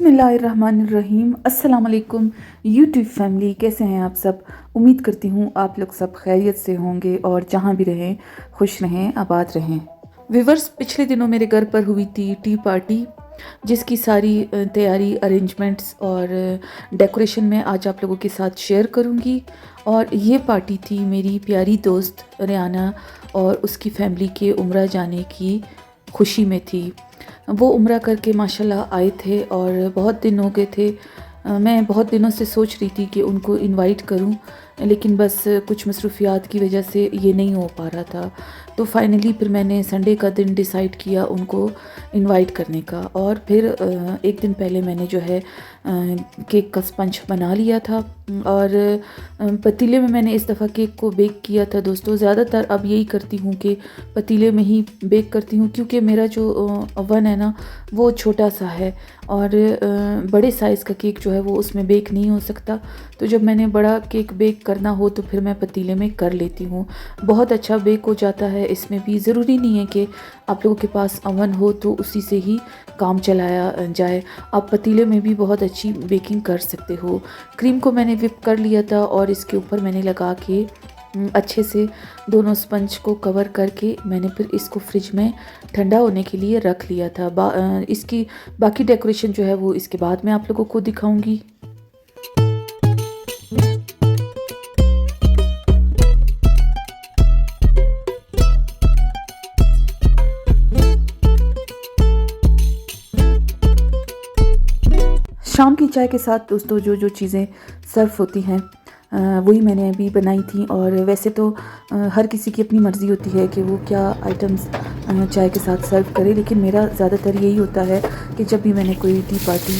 बिस्मिल्लाहिर्रहमानिर्रहीम। अस्सलाम वालेकुम यूट्यूब फैमिली, कैसे हैं आप सब। उम्मीद करती हूँ आप लोग सब खैरियत से होंगे और जहाँ भी रहें खुश रहें, आबाद रहें। व्यूवर्स, पिछले दिनों मेरे घर पर हुई थी टी पार्टी, जिसकी सारी तैयारी, अरेंजमेंट्स और डेकोरेशन मैं आज आप लोगों के साथ शेयर करूँगी। और ये पार्टी थी मेरी प्यारी दोस्त रेहाना और उसकी फैमिली के उम्रा जाने की खुशी में थी। वो उम्रा करके माशाल्लाह आए थे और बहुत दिन हो गए थे। मैं बहुत दिनों से सोच रही थी कि उनको इनवाइट करूं, लेकिन बस कुछ मसरूफियात की वजह से ये नहीं हो पा रहा था। तो फाइनली फिर मैंने संडे का दिन डिसाइड किया उनको इनवाइट करने का। और फिर एक दिन पहले मैंने जो है केक का स्पंज बना लिया था और पतीले में मैंने इस दफ़ा केक को बेक किया था। दोस्तों, ज़्यादातर अब यही करती हूँ कि पतीले में ही बेक करती हूँ, क्योंकि मेरा जो ओवन है ना वो छोटा सा है और बड़े साइज़ का केक जो है वो उसमें बेक नहीं हो सकता। तो जब मैंने बड़ा केक बेक करना हो तो फिर मैं पतीले में कर लेती हूँ। बहुत अच्छा बेक हो जाता है। इसमें भी ज़रूरी नहीं है कि आप लोगों के पास ओवन हो तो उसी से ही काम चलाया जाए। आप पतीले में भी बहुत अच्छी बेकिंग कर सकते हो। क्रीम को मैंने विप कर लिया था और इसके ऊपर मैंने लगा के अच्छे से दोनों स्पंज को कवर करके मैंने फिर इसको फ्रिज में ठंडा होने के लिए रख लिया था। इसकी बाकी डेकोरेशन जो है वो इसके बाद मैं आप लोगों को दिखाऊंगी। शाम की चाय के साथ दोस्तों जो जो चीज़ें सर्व होती हैं वही मैंने अभी बनाई थी। और वैसे तो हर किसी की अपनी मर्ज़ी होती है कि वो क्या आइटम्स चाय के साथ सर्व करे, लेकिन मेरा ज़्यादातर यही होता है कि जब भी मैंने कोई टी पार्टी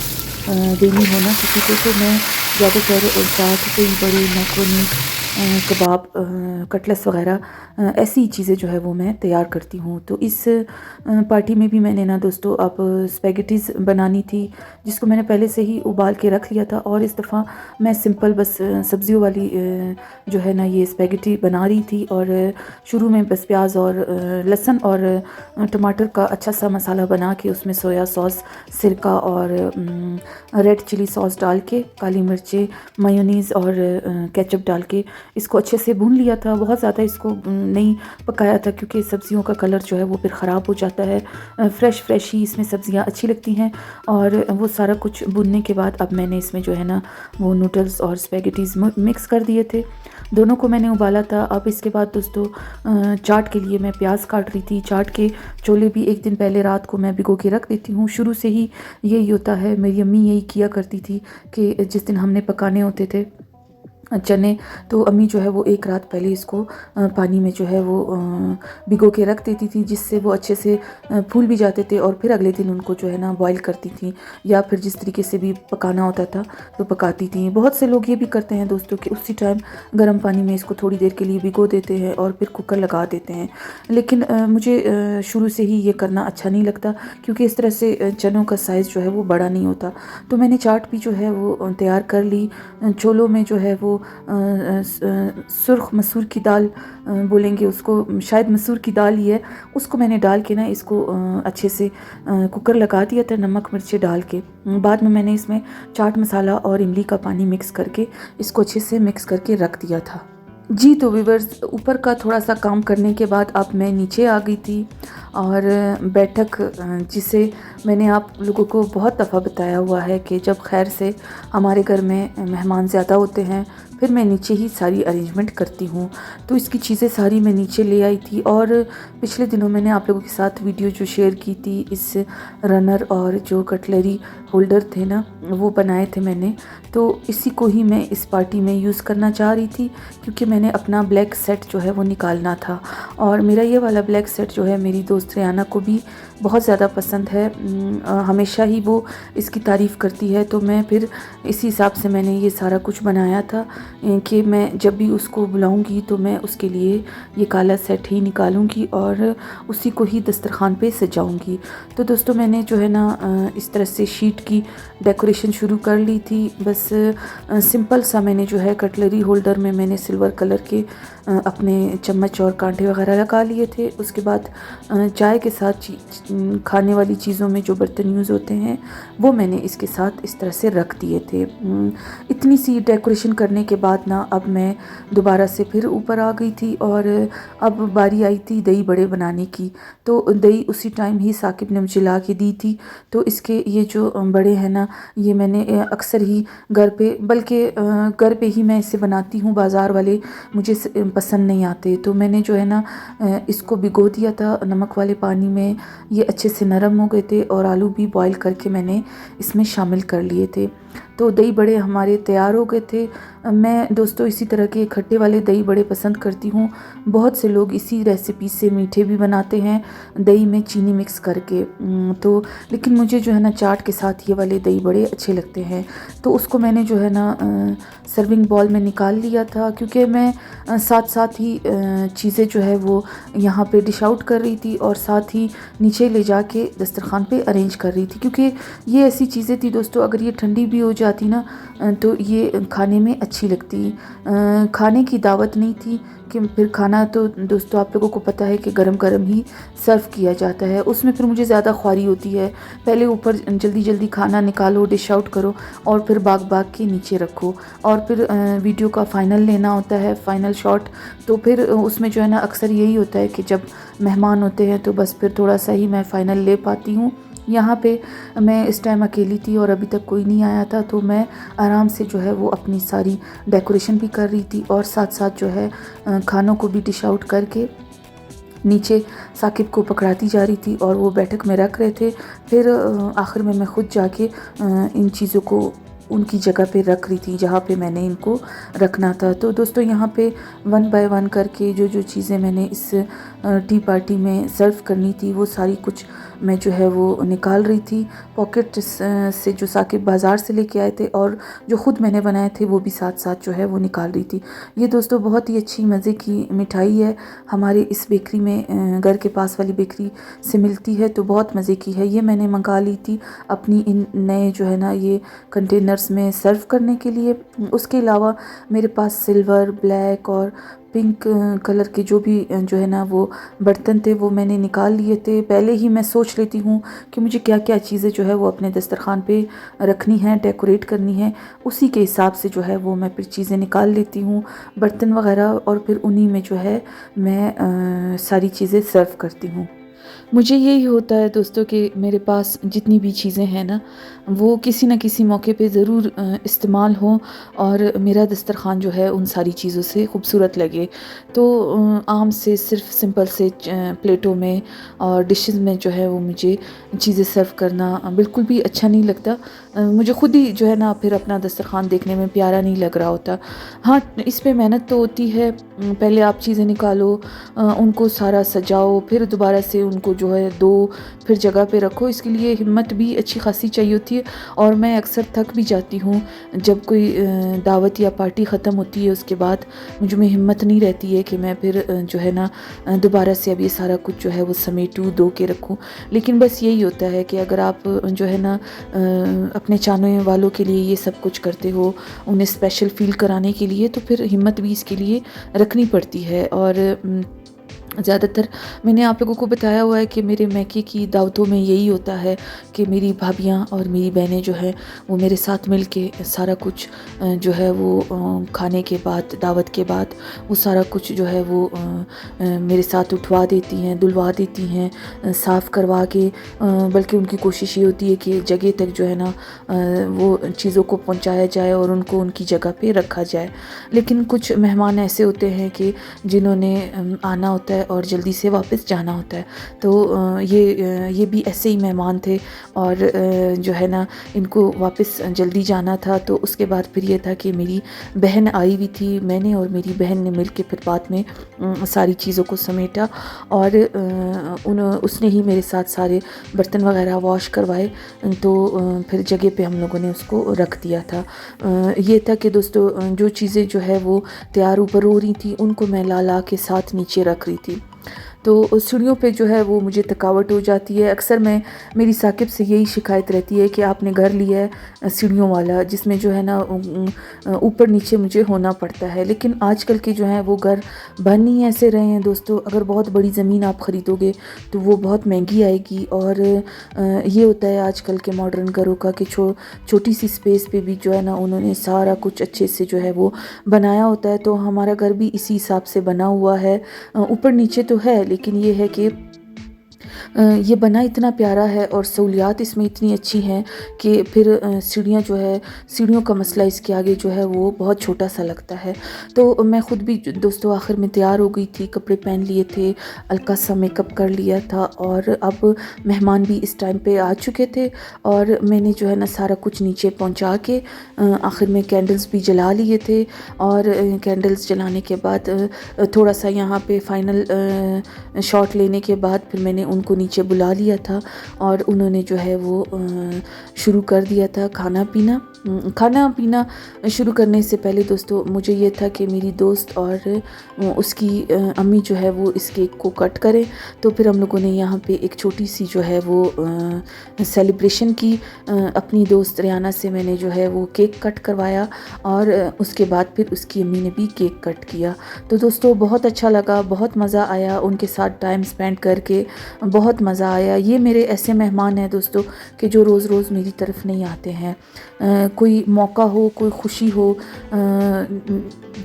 देनी हो ना किसी को, तो मैं ज़्यादातर चाट, कोई बड़े मैक्रोनी, कबाब, कटलेट्स वगैरह ऐसी चीज़ें जो है वो मैं तैयार करती हूँ। तो इस पार्टी में भी मैंने ना दोस्तों अब स्पैगेटीज़ बनानी थी, जिसको मैंने पहले से ही उबाल के रख लिया था। और इस दफ़ा मैं सिंपल बस सब्जियों वाली जो है ना ये स्पैगेटी बना रही थी। और शुरू में बस प्याज और लहसुन और टमाटर का अच्छा सा मसाला बना के उसमें सोया सॉस, सिरका और रेड चिली सॉस डाल के, काली मिर्चें, मेयोनीज़ और केचप डाल के इसको अच्छे से भून लिया था। बहुत ज़्यादा इसको नहीं पकाया था क्योंकि सब्जियों का कलर जो है वो फिर ख़राब हो जाता है। फ्रेश ही इसमें सब्जियां अच्छी लगती हैं। और वो सारा कुछ भूनने के बाद अब मैंने इसमें जो है ना वो नूडल्स और स्पैगेटीज़ मिक्स कर दिए थे। दोनों को मैंने उबाला था। अब इसके बाद दोस्तों चाट के लिए मैं प्याज काट रही थी। चाट के छोले भी एक दिन पहले रात को मैं भिगो के रख देती हूँ। शुरू से ही यही होता है, मेरी अम्मी यही किया करती थी कि जिस दिन हमने पकाने होते थे चने, तो अम्मी जो है वो एक रात पहले इसको पानी में जो है वो भिगो के रख देती थी, जिससे वो अच्छे से फूल भी जाते थे। और फिर अगले दिन उनको जो है ना बॉईल करती थी, या फिर जिस तरीके से भी पकाना होता था तो पकाती थी। बहुत से लोग ये भी करते हैं दोस्तों कि उसी टाइम गर्म पानी में इसको थोड़ी देर के लिए भिगो देते हैं और फिर कुकर लगा देते हैं। लेकिन मुझे शुरू से ही ये करना अच्छा नहीं लगता, क्योंकि इस तरह से चनों का साइज़ जो है वो बड़ा नहीं होता। तो मैंने चाट भी जो है वो तैयार कर ली। छोलों में जो है वो सुर्ख मसूर की दाल बोलेंगे उसको, शायद मसूर की दाल ही है, उसको मैंने डाल के ना इसको अच्छे से कुकर लगा दिया था, नमक मिर्ची डाल के। बाद में मैंने इसमें चाट मसाला और इमली का पानी मिक्स करके इसको अच्छे से मिक्स करके रख दिया था। जी, तो व्यूअर्स, ऊपर का थोड़ा सा काम करने के बाद अब मैं नीचे आ गई थी। और बैठक, जिसे मैंने आप लोगों को बहुत दफ़ा बताया हुआ है कि जब खैर से हमारे घर में मेहमान ज़्यादा होते हैं फिर मैं नीचे ही सारी अरेंजमेंट करती हूँ। तो इसकी चीज़ें सारी मैं नीचे ले आई थी। और पिछले दिनों मैंने आप लोगों के साथ वीडियो जो शेयर की थी, इस रनर और जो कटलरी होल्डर थे ना वो बनाए थे मैंने, तो इसी को ही मैं इस पार्टी में यूज़ करना चाह रही थी, क्योंकि मैंने अपना ब्लैक सेट जो है वो निकालना था। और मेरा ये वाला ब्लैक सेट जो है मेरी दोस्त रेहाना को भी बहुत ज़्यादा पसंद है। हमेशा ही वो इसकी तारीफ़ करती है। तो मैं फिर इसी हिसाब से मैंने ये सारा कुछ बनाया था। कि मैं जब भी उसको बुलाऊंगी तो मैं उसके लिए ये काला सेट ही निकालूंगी और उसी को ही दस्तरखान पे सजाऊंगी। तो दोस्तों मैंने जो है ना इस तरह से शीट की डेकोरेशन शुरू कर ली थी। बस सिंपल सा मैंने जो है कटलरी होल्डर में मैंने सिल्वर कलर के अपने चम्मच और कांटे वगैरह लगा लिए थे। उसके बाद चाय के साथ खाने वाली चीज़ों में जो बर्तन यूज़ होते हैं वो मैंने इसके साथ इस तरह से रख दिए थे। इतनी सी डेकोरेशन करने के बाद ना अब मैं दोबारा से फिर ऊपर आ गई थी और अब बारी आई थी दही बड़े बनाने की। तो दही उसी टाइम ही साकिब ने मुझे ला के दी थी। तो इसके ये जो बड़े हैं ना, ये मैंने अक्सर ही घर पे, बल्कि घर पे ही मैं इसे बनाती हूँ, बाज़ार वाले मुझे पसंद नहीं आते। तो मैंने जो है ना इसको भिगो दिया था नमक वाले पानी में। ये अच्छे से नरम हो गए थे और आलू भी बॉईल करके मैंने इसमें शामिल कर लिए थे। तो दही बड़े हमारे तैयार हो गए थे। मैं दोस्तों इसी तरह के खट्टे वाले दही बड़े पसंद करती हूँ। बहुत से लोग इसी रेसिपी से मीठे भी बनाते हैं, दही में चीनी मिक्स करके। तो लेकिन मुझे जो है ना चाट के साथ ये वाले दही बड़े अच्छे लगते हैं। तो उसको मैंने जो है ना सर्विंग बॉल में निकाल लिया था, क्योंकि मैं साथ साथ ही चीज़ें जो है वो यहाँ पे डिश आउट कर रही थी और साथ ही नीचे ले जाके दस्तरखान पे अरेंज कर रही थी। क्योंकि ये ऐसी चीज़ें थी दोस्तों, अगर ये ठंडी भी हो जाती ना तो ये खाने में अच्छी लगती। खाने की दावत नहीं थी कि फिर खाना तो दोस्तों आप लोगों को पता है कि गरम गरम ही सर्व किया जाता है। उसमें फिर मुझे ज़्यादा ख्वारी होती है, पहले ऊपर जल्दी जल्दी खाना निकालो, डिश आउट करो और फिर भाग भाग के नीचे रखो और फिर वीडियो का फ़ाइनल लेना होता है, फ़ाइनल शॉट। तो फिर उसमें जो है ना अक्सर यही होता है कि जब मेहमान होते हैं तो बस फिर थोड़ा सा ही मैं फ़ाइनल ले पाती हूँ। यहाँ पे मैं इस टाइम अकेली थी और अभी तक कोई नहीं आया था, तो मैं आराम से जो है वो अपनी सारी डेकोरेशन भी कर रही थी और साथ साथ जो है खानों को भी डिश आउट करके नीचे साकिब को पकड़ाती जा रही थी और वो बैठक में रख रहे थे। फिर आखिर में मैं ख़ुद जाके इन चीज़ों को उनकी जगह पे रख रही थी जहाँ पे मैंने इनको रखना था। तो दोस्तों यहाँ पे वन बाय वन करके जो जो चीज़ें मैंने इस टी पार्टी में सर्व करनी थी वो सारी कुछ मैं जो है वो निकाल रही थी पॉकेट से, जो साकिब बाज़ार से लेके आए थे और जो ख़ुद मैंने बनाए थे वो भी साथ साथ जो है वो निकाल रही थी। ये दोस्तों बहुत ही अच्छी मज़े की मिठाई है, हमारे इस बेकरी में, घर के पास वाली बेकरी से मिलती है, तो बहुत मज़े की है। ये मैंने मंगा ली थी अपनी इन नए जो है ना ये कंटेनर्स में सर्व करने के लिए। उसके अलावा मेरे पास सिल्वर, ब्लैक और पिंक कलर के जो भी जो है ना वो बर्तन थे वो मैंने निकाल लिए थे। पहले ही मैं सोच लेती हूँ कि मुझे क्या क्या चीज़ें जो है वो अपने दस्तरखान पे रखनी है, डेकोरेट करनी है, उसी के हिसाब से जो है वो मैं फिर चीज़ें निकाल लेती हूँ, बर्तन वगैरह, और फिर उन्हीं में जो है मैं सारी चीज़ें सर्व करती हूँ। मुझे यही होता है दोस्तों कि मेरे पास जितनी भी चीज़ें हैं ना वो किसी न किसी मौके पे ज़रूर इस्तेमाल हों और मेरा दस्तरखान जो है उन सारी चीज़ों से खूबसूरत लगे। तो आम से सिर्फ सिंपल से प्लेटों में और डिशेस में जो है वो मुझे चीज़ें सर्व करना बिल्कुल भी अच्छा नहीं लगता। मुझे ख़ुद ही जो है ना फिर अपना दस्तरखान देखने में प्यारा नहीं लग रहा होता। हाँ, इस पे मेहनत तो होती है, पहले आप चीज़ें निकालो, उनको सारा सजाओ, फिर दोबारा से उनको जो है दो, फिर जगह पे रखो। इसके लिए हिम्मत भी अच्छी खासी चाहिए होती है और मैं अक्सर थक भी जाती हूँ। जब कोई दावत या पार्टी ख़त्म होती है उसके बाद मुझ में हिम्मत नहीं रहती है कि मैं फिर जो है ना दोबारा से अब ये सारा कुछ जो है वो समेटूँ, धो के रखूँ। लेकिन बस यही होता है कि अगर आप जो है ना अपने चाहने वालों के लिए ये सब कुछ करते हो, उन्हें स्पेशल फ़ील कराने के लिए, तो फिर हिम्मत भी इसके लिए रखनी पड़ती है। और ज़्यादातर मैंने आप लोगों को बताया हुआ है कि मेरे मैके की दावतों में यही होता है कि मेरी भाभियाँ और मेरी बहनें जो हैं वो मेरे साथ मिल के सारा कुछ जो है वो खाने के बाद, दावत के बाद वो सारा कुछ जो है वो मेरे साथ उठवा देती हैं, धुलवा देती हैं, साफ़ करवा के। बल्कि उनकी कोशिश ये होती है कि जगह तक जो है ना वो चीज़ों को पहुंचाया जाए और उनको उनकी जगह पे रखा जाए। लेकिन कुछ मेहमान ऐसे होते हैं कि जिन्होंने आना होता है है और जल्दी से वापस जाना होता है। तो ये भी ऐसे ही मेहमान थे और जो है ना इनको वापस जल्दी जाना था। तो उसके बाद फिर ये था कि मेरी बहन आई हुई थी, मैंने और मेरी बहन ने मिल के फिर बाद में सारी चीज़ों को समेटा और उसने ही मेरे साथ सारे बर्तन वगैरह वॉश करवाए। तो फिर जगह पे हम लोगों ने उसको रख दिया था। ये था कि दोस्तों जो चीज़ें जो है वो तैयार ऊपर हो रही थी उनको मैं ला के साथ नीचे रख रही थी। तो सीढ़ियों पे जो है वो मुझे थकावट हो जाती है। अक्सर मेरी साकिब से यही शिकायत रहती है कि आपने घर लिया है सीढ़ियों वाला, जिसमें जो है ना ऊपर नीचे मुझे होना पड़ता है। लेकिन आजकल के जो हैं वो घर बन ही ऐसे रहे हैं दोस्तों। अगर बहुत बड़ी ज़मीन आप ख़रीदोगे तो वो बहुत महंगी आएगी और ये होता है आजकल के मॉडर्न घरों का कि छोटी सी स्पेस पे भी जो है ना उन्होंने सारा कुछ अच्छे से जो है वो बनाया होता है। तो हमारा घर भी इसी हिसाब से बना हुआ है। ऊपर नीचे तो है, लेकिन ये है कि ये बना इतना प्यारा है और सहूलियात इसमें इतनी अच्छी हैं कि फिर सीढ़ियाँ जो है, सीढ़ियों का मसला इसके आगे जो है वो बहुत छोटा सा लगता है। तो मैं ख़ुद भी दोस्तों आखिर में तैयार हो गई थी, कपड़े पहन लिए थे, हल्का सा मेकअप कर लिया था और अब मेहमान भी इस टाइम पे आ चुके थे और मैंने जो है ना सारा कुछ नीचे पहुंचा के आखिर में कैंडल्स भी जला लिए थे। और कैंडल्स जलाने के बाद थोड़ा सा यहाँ पे फाइनल शॉट लेने के बाद फिर मैंने उनको नीचे बुला लिया था और उन्होंने जो है वो शुरू कर दिया था खाना पीना शुरू करने से पहले दोस्तों मुझे ये था कि मेरी दोस्त और उसकी अम्मी जो है वो इस केक को कट करें। तो फिर हम लोगों ने यहाँ पे एक छोटी सी जो है वो सेलिब्रेशन की। अपनी दोस्त रियाना से मैंने जो है वो केक कट करवाया और उसके बाद फिर उसकी अम्मी ने भी केक कट किया। तो दोस्तों बहुत अच्छा लगा, बहुत मज़ा आया उनके साथ टाइम स्पेंड करके, बहुत मज़ा आया। ये मेरे ऐसे मेहमान हैं दोस्तों कि जो रोज़ रोज़ मेरी तरफ नहीं आते हैं। कोई मौका हो, कोई खुशी हो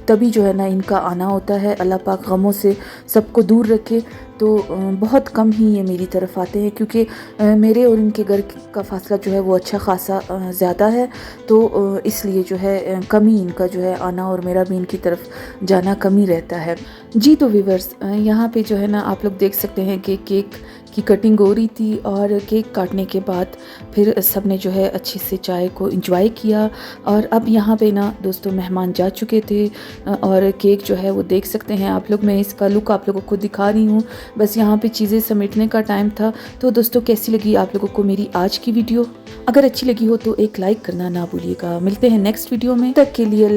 तभी जो है ना इनका आना होता है। अल्लाह पाक गमों से सबको दूर रखे। तो बहुत कम ही ये मेरी तरफ आते हैं क्योंकि मेरे और इनके घर का फासला जो है वो अच्छा खासा ज़्यादा है। तो इसलिए जो है कम ही इनका जो है आना और मेरा भी इनकी तरफ जाना कम ही रहता है। जी तो व्यूअर्स यहाँ पे जो है ना आप लोग देख सकते हैं कि केक की कटिंग हो रही थी और केक काटने के बाद फिर सब ने जो है अच्छे से चाय को एंजॉय किया। और अब यहाँ पे ना दोस्तों मेहमान जा चुके थे और केक जो है वो देख सकते हैं आप लोग। मैं इसका लुक आप लोगों को दिखा रही हूँ, बस यहाँ पे चीज़ें समेटने का टाइम था। तो दोस्तों कैसी लगी आप लोगों को मेरी आज की वीडियो? अगर अच्छी लगी हो तो एक लाइक करना ना भूलिएगा। मिलते हैं नेक्स्ट वीडियो में, तक के लिए